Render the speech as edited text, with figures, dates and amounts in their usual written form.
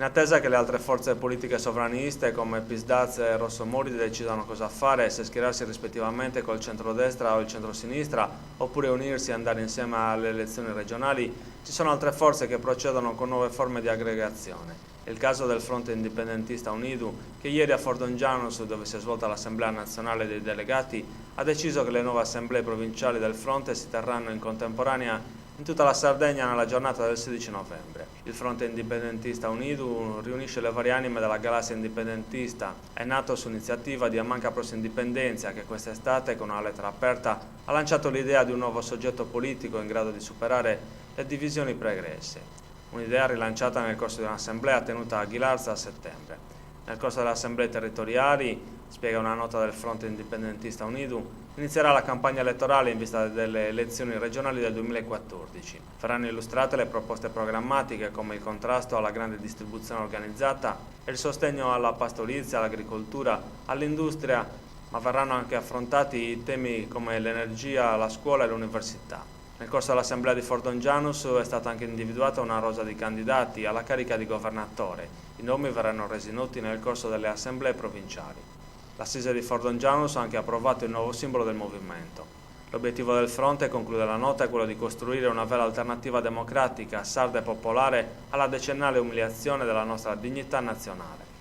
In attesa che le altre forze politiche sovraniste come PISDAZ e Rossomori decidano cosa fare, se schierarsi rispettivamente col centrodestra o il centrosinistra, oppure unirsi e andare insieme alle elezioni regionali, ci sono altre forze che procedono con nuove forme di aggregazione. È il caso del Fronte Indipendentista Unidu, che ieri a Fordongianus, dove si è svolta l'Assemblea Nazionale dei Delegati, ha deciso che le nuove assemblee provinciali del Fronte si terranno in contemporanea in tutta la Sardegna nella giornata del 16 novembre. Il Fronte Indipendentista Unidu riunisce le varie anime della galassia indipendentista. È nato su iniziativa di Amanca Pros Indipendenzia, che quest'estate, con una lettera aperta, ha lanciato l'idea di un nuovo soggetto politico in grado di superare le divisioni pregresse. Un'idea rilanciata nel corso di un'assemblea tenuta a Ghilarza a settembre. Nel corso delle assemblee territoriali, spiega una nota del Fronte Indipendentista Unidu, inizierà la campagna elettorale in vista delle elezioni regionali del 2014. Verranno illustrate le proposte programmatiche come il contrasto alla grande distribuzione organizzata e il sostegno alla pastorizia, all'agricoltura, all'industria, ma verranno anche affrontati temi come l'energia, la scuola e l'università. Nel corso dell'assemblea di Fordongianus è stata anche individuata una rosa di candidati alla carica di governatore. I nomi verranno resi noti nel corso delle assemblee provinciali. L'assise di Fordongianus ha anche approvato il nuovo simbolo del movimento. L'obiettivo del fronte, conclude la nota, è quello di costruire una vera alternativa democratica, sarda e popolare alla decennale umiliazione della nostra dignità nazionale.